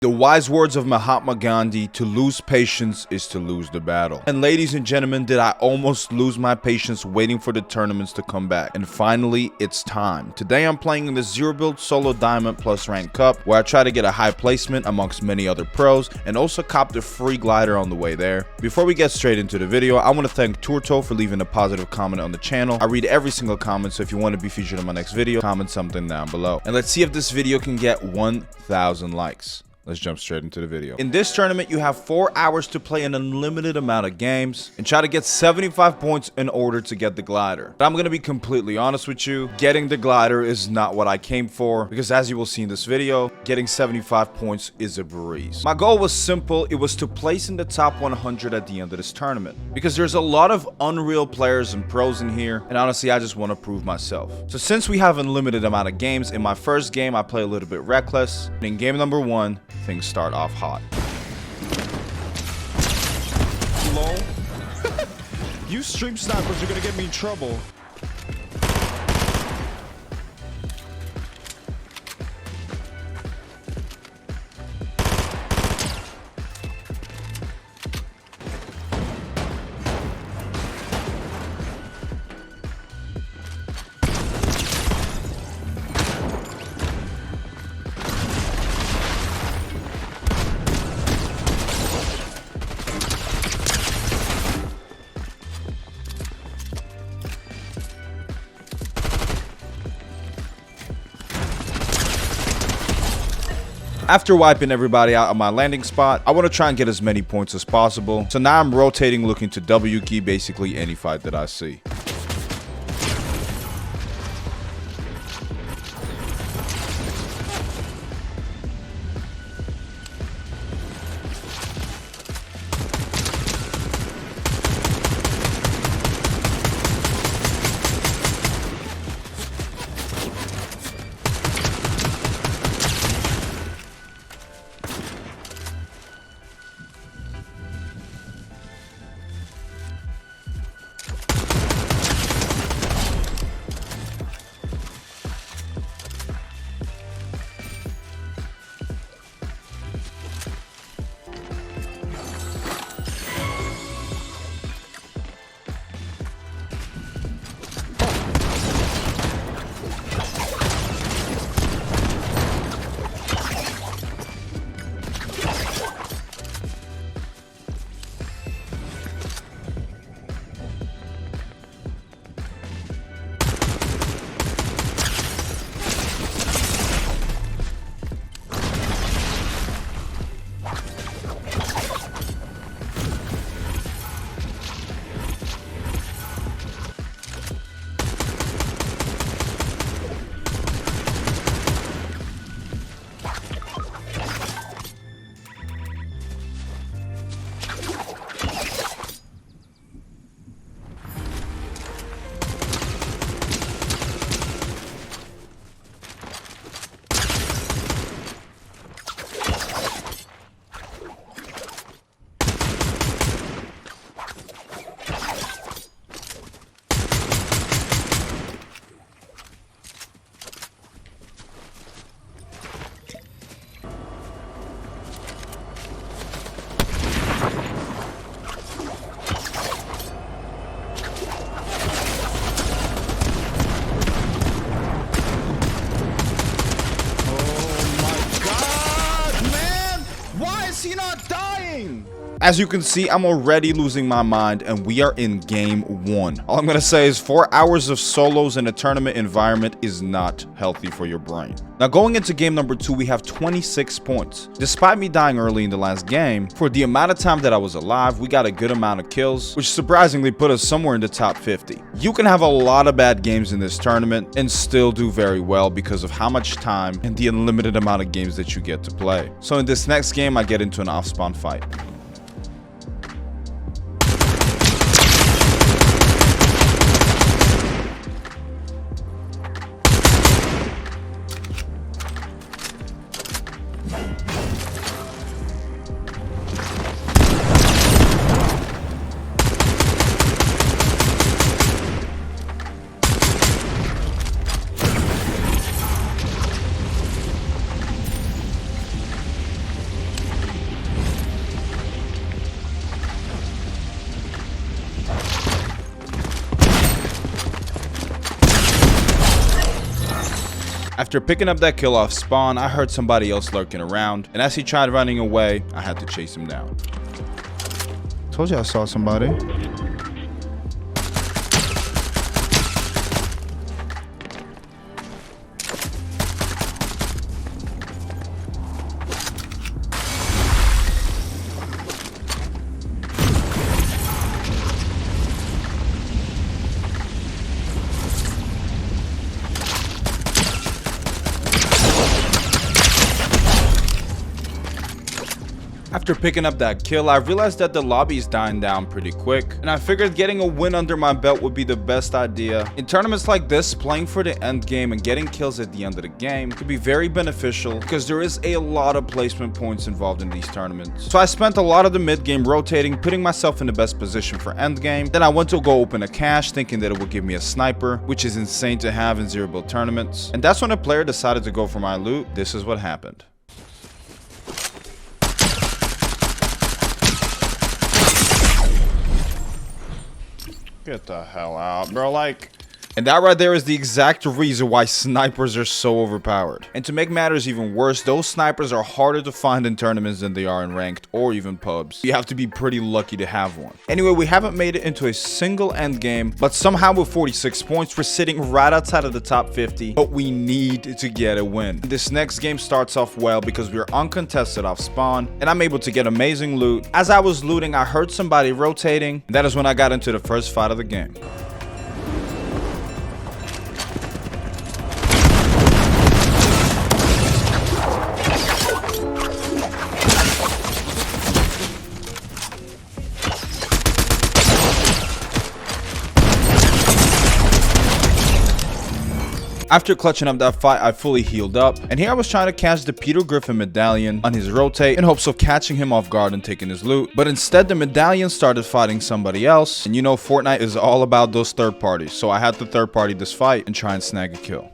The wise words of Mahatma Gandhi, to lose patience is to lose the battle. And ladies and gentlemen, did I almost lose my patience waiting for the tournaments to come back. And finally, it's time. Today I'm playing in the Zero Build Solo Diamond Plus Rank Cup, where I try to get a high placement amongst many other pros, and also cop the free glider on the way there. Before we get straight into the video, I want to thank Turto for leaving a positive comment on the channel. I read every single comment, so if you want to be featured in my next video, comment something down below. And let's see if this video can get 1,000 likes. Let's jump straight into the video. In this tournament, you have 4 hours to play an unlimited amount of games and try to get 75 points in order to get the glider. But I'm going to be completely honest with you, getting the glider is not what I came for, because as you will see in this video, getting 75 points is a breeze. My goal was simple. It was to place in the top 100 at the end of this tournament, because there's a lot of unreal players and pros in here, and honestly, I just want to prove myself. So since we have an unlimited amount of games, in my first game, I play a little bit reckless, and in game number 1, things start off hot. Lol. You stream snipers are gonna get me in trouble. After wiping everybody out of my landing spot, I want to try and get as many points as possible. So now I'm rotating, looking to W key basically any fight that I see. As you can see, I'm already losing my mind and we are in game 1. All I'm gonna say is 4 hours of solos in a tournament environment is not healthy for your brain. Now going into game number 2, we have 26 points. Despite me dying early in the last game, for the amount of time that I was alive, we got a good amount of kills, which surprisingly put us somewhere in the top 50. You can have a lot of bad games in this tournament and still do very well because of how much time and the unlimited amount of games that you get to play. So in this next game, I get into an off-spawn fight. After picking up that kill off spawn, I heard somebody else lurking around, and as he tried running away, I had to chase him down. Told you I saw somebody. After picking up that kill, I realized that the lobby is dying down pretty quick, and I figured getting a win under my belt would be the best idea. In tournaments like this, playing for the end game and getting kills at the end of the game could be very beneficial because there is a lot of placement points involved in these tournaments. So I spent a lot of the mid game rotating, putting myself in the best position for end game. Then I went to go open a cache thinking that it would give me a sniper, which is insane to have in zero build tournaments. And that's when a player decided to go for my loot. This is what happened. Get the hell out, bro. Like, And that right there is the exact reason why snipers are so overpowered. And to make matters even worse, those snipers are harder to find in tournaments than they are in ranked or even pubs. You have to be pretty lucky to have one. Anyway, we haven't made it into a single end game, but somehow with 46 points, we're sitting right outside of the top 50, but we need to get a win. This next game starts off well because we're uncontested off spawn, and I'm able to get amazing loot. As I was looting, I heard somebody rotating, and that is when I got into the first fight of the game. After clutching up that fight, I fully healed up, and here I was trying to catch the Peter Griffin medallion on his rotate in hopes of catching him off guard and taking his loot, but instead the medallion started fighting somebody else, and you know Fortnite is all about those third parties, so I had to third party this fight and try and snag a kill.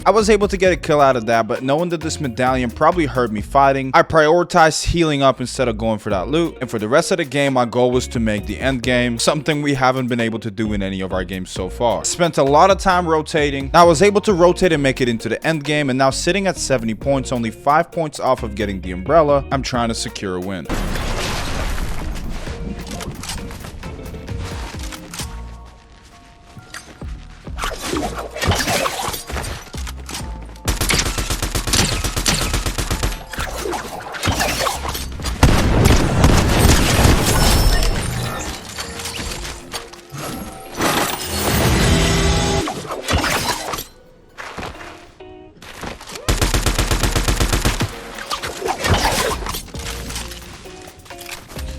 I was able to get a kill out of that, but knowing that this medallion probably heard me fighting, I prioritized healing up instead of going for that loot. And for the rest of the game, my goal was to make the end game, something we haven't been able to do in any of our games so far. I spent a lot of time rotating. Now I was able to rotate and make it into the end game, and now sitting at 70 points, only 5 points off of getting the umbrella, I'm trying to secure a win.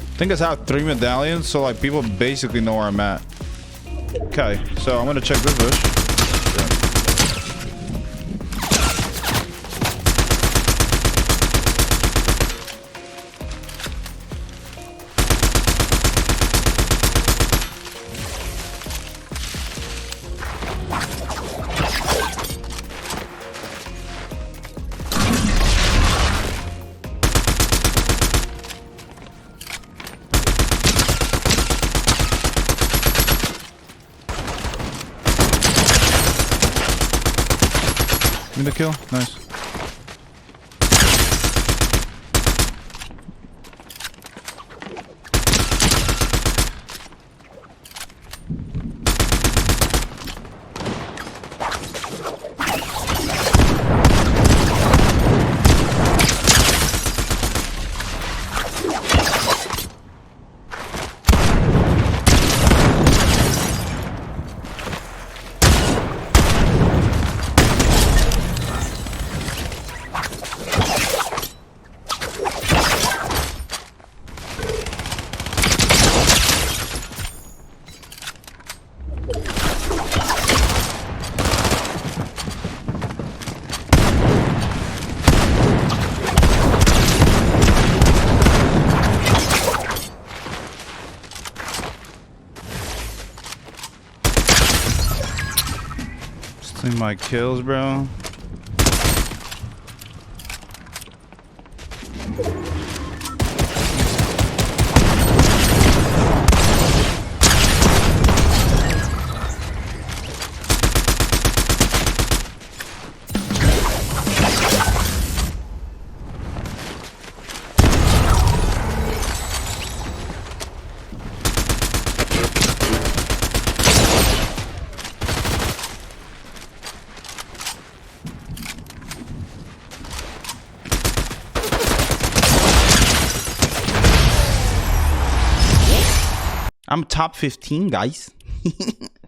I think I have 3 medallions, so like people basically know where I'm at. Okay, so I'm gonna check this bush. Give me the kill. Nice. My kills, bro. I'm top 15, guys.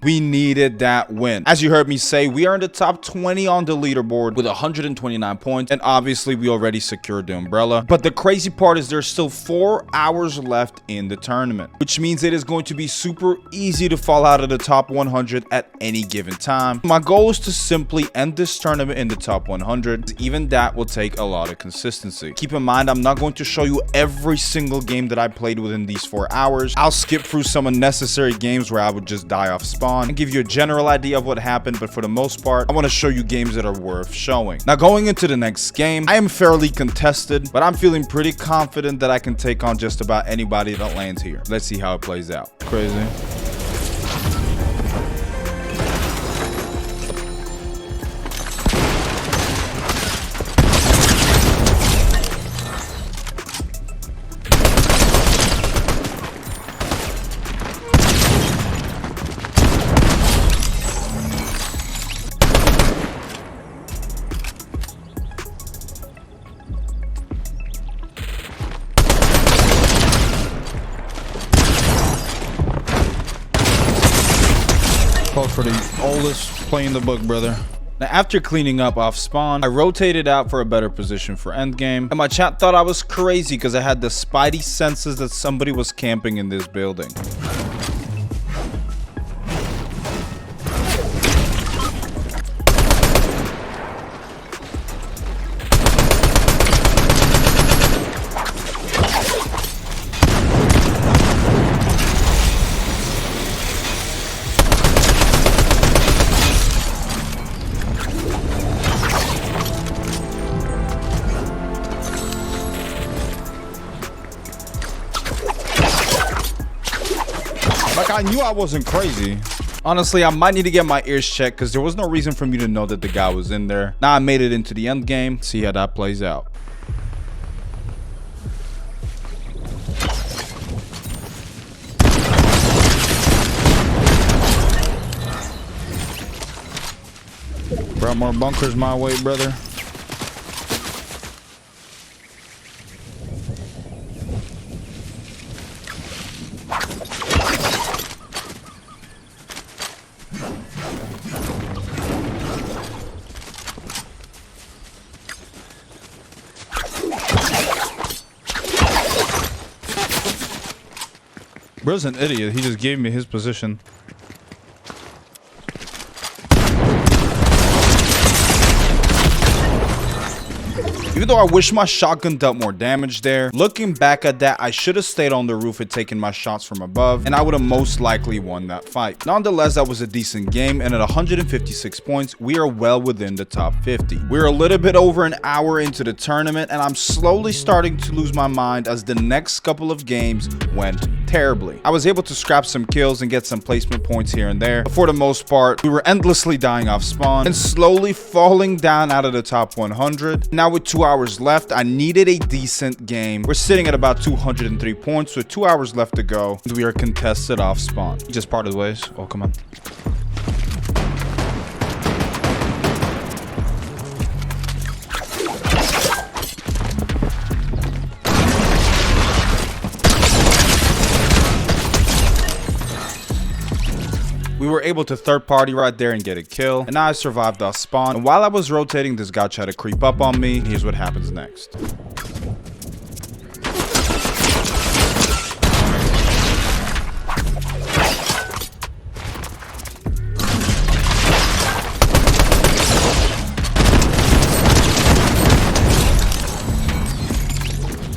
We needed that win. As you heard me say, we are in the top 20 on the leaderboard with 129 points, and obviously we already secured the umbrella. But the crazy part is there's still 4 hours left in the tournament, which means it is going to be super easy to fall out of the top 100 at any given time. My goal is to simply end this tournament in the top 100. Even that will take a lot of consistency. Keep in mind, I'm not going to show you every single game that I played within these 4 hours. I'll skip through some unnecessary games where I would just die off spawn and give you a general idea of what happened, but for the most part, I want to show you games that are worth showing. Now, going into the next game, I am fairly contested, but I'm feeling pretty confident that I can take on just about anybody that lands here. Let's see how it plays out. Crazy. For the oldest play in the book, brother. Now, after cleaning up off spawn, I rotated out for a better position for endgame, and my chat thought I was crazy because I had the spidey senses that somebody was camping in this building. Like, I knew I wasn't crazy. Honestly, I might need to get my ears checked because there was no reason for me to know that the guy was in there. Now I made it into the end game. See how that plays out. Brought more bunkers my way, brother. Bro's an idiot. He just gave me his position. Even though I wish my shotgun dealt more damage there, looking back at that, I should have stayed on the roof and taken my shots from above, and I would have most likely won that fight. Nonetheless, that was a decent game, and at 156 points, we are well within the top 50. We're a little bit over an hour into the tournament, and I'm slowly starting to lose my mind as the next couple of games went terribly. I was able to scrap some kills and get some placement points here and there, but for the most part, we were endlessly dying off spawn and slowly falling down out of the top 100. Now with 2 hours left, I needed a decent game. We're sitting at about 203 points with 2 hours left to go, and we are contested off spawn. He just parted ways. Oh, come on. We were able to third party right there and get a kill, and now I survived off spawn. And while I was rotating, this guy tried to creep up on me. Here's what happens next.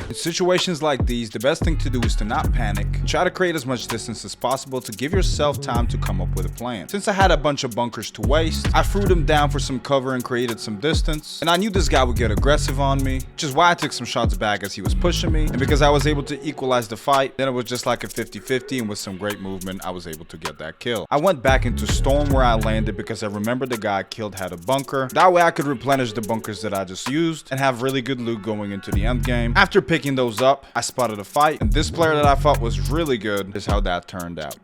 In situations like these, the best thing to do is to not panic. Try to create as much distance as possible to give yourself time to come up with a plan. Since I had a bunch of bunkers to waste, I threw them down for some cover and created some distance. And I knew this guy would get aggressive on me, which is why I took some shots back as he was pushing me. And because I was able to equalize the fight, then it was just like a 50-50, and with some great movement, I was able to get that kill. I went back into Storm where I landed because I remember the guy I killed had a bunker. That way I could replenish the bunkers that I just used and have really good loot going into the end game. After picking those up, I spotted a fight, and this player that I thought was really good is how that turned out.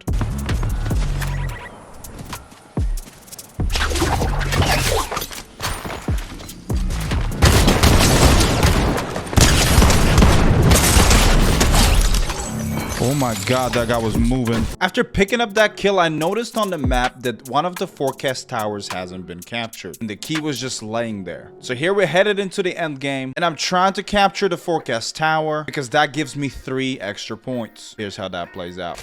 Oh my god, that guy was moving. After picking up that kill, I noticed on the map that one of the forecast towers hasn't been captured, and the key was just laying there. So here we're headed into the end game, and I'm trying to capture the forecast tower because that gives me 3 extra points. Here's how that plays out.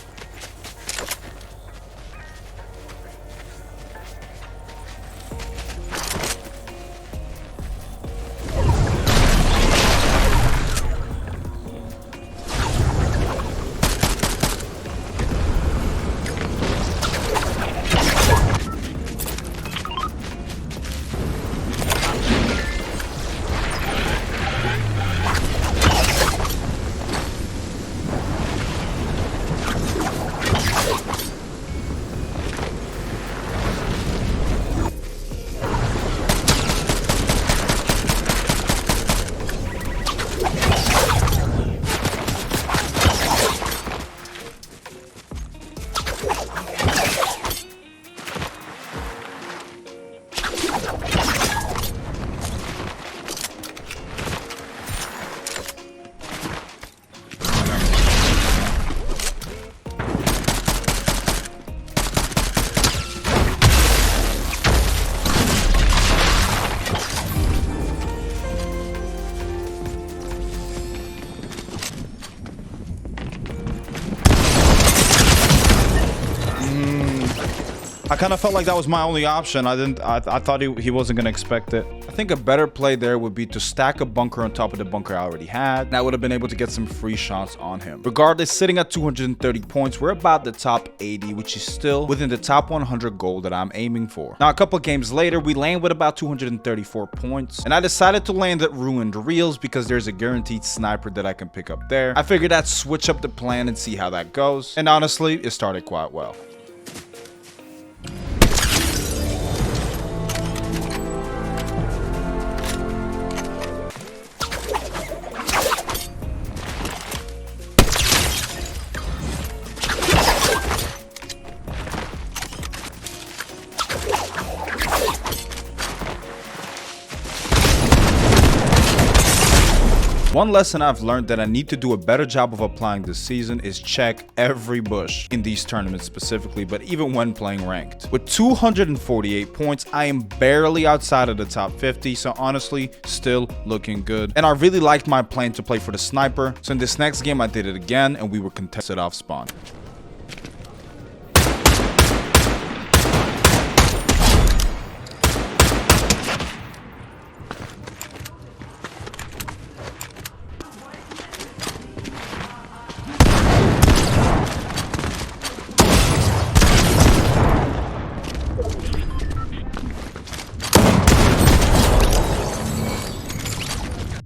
I kind of felt like that was my only option. I thought he wasn't gonna expect it. I think a better play there would be to stack a bunker on top of the bunker I already had, and I would have been able to get some free shots on him. Regardless, sitting at 230 points, we're about the top 80, which is still within the top 100 goal that I'm aiming for. Now, a couple games later, we land with about 234 points, and I decided to land at Ruined Reels because there's a guaranteed sniper that I can pick up there. I figured I'd switch up the plan and see how that goes, and honestly, it started quite well. One lesson I've learned that I need to do a better job of applying this season is check every bush in these tournaments specifically, but even when playing ranked. With 248 points, I am barely outside of the top 50, so honestly, still looking good. And I really liked my plan to play for the sniper, so in this next game I did it again and we were contested off spawn.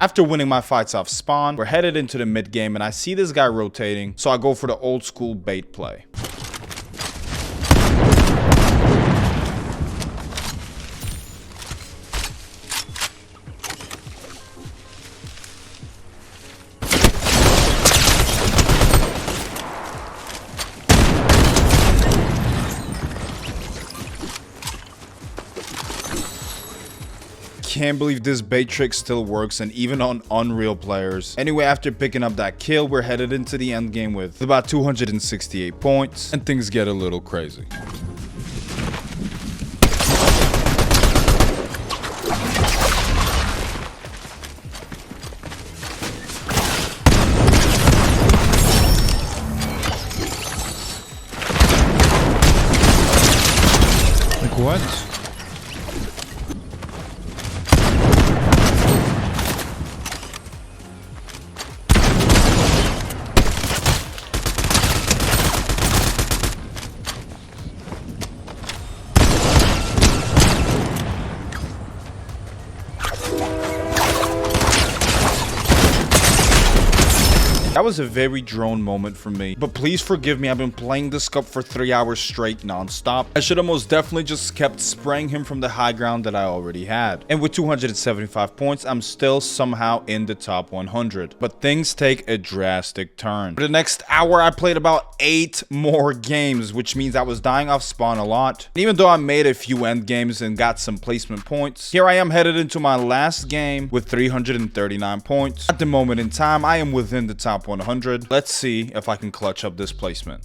After winning my fights off spawn, we're headed into the mid game and I see this guy rotating, so I go for the old school bait play. Can't believe this bait trick still works and even on Unreal players. Anyway, after picking up that kill, we're headed into the end game with about 268 points and things get a little crazy. Like what? That was a very drone moment for me, but please forgive me, I've been playing this cup for 3 hours straight non-stop. I should have most definitely just kept spraying him from the high ground that I already had. And with 275 points, I'm still somehow in the top 100. But things take a drastic turn. For the next hour, I played about 8 more games, which means I was dying off spawn a lot. And even though I made a few end games and got some placement points, here I am headed into my last game with 339 points. At the moment in time, I am within the top top 100. Let's see if I can clutch up this placement.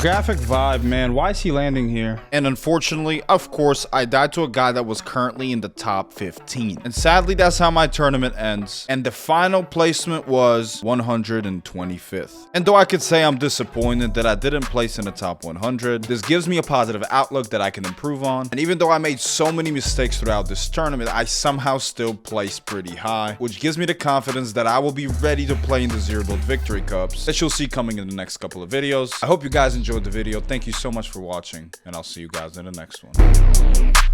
Graphic vibe, man. Why is he landing here? And unfortunately, of course, I died to a guy that was currently in the top 15. And sadly, that's how my tournament ends. And the final placement was 125th. And though I could say I'm disappointed that I didn't place in the top 100, this gives me a positive outlook that I can improve on. And even though I made so many mistakes throughout this tournament, I somehow still placed pretty high, which gives me the confidence that I will be ready to play in the Zero Build Victory Cups that you'll see coming in the next couple of videos. I hope you guys enjoyed the video. Thank you so much for watching, and I'll see you guys in the next one.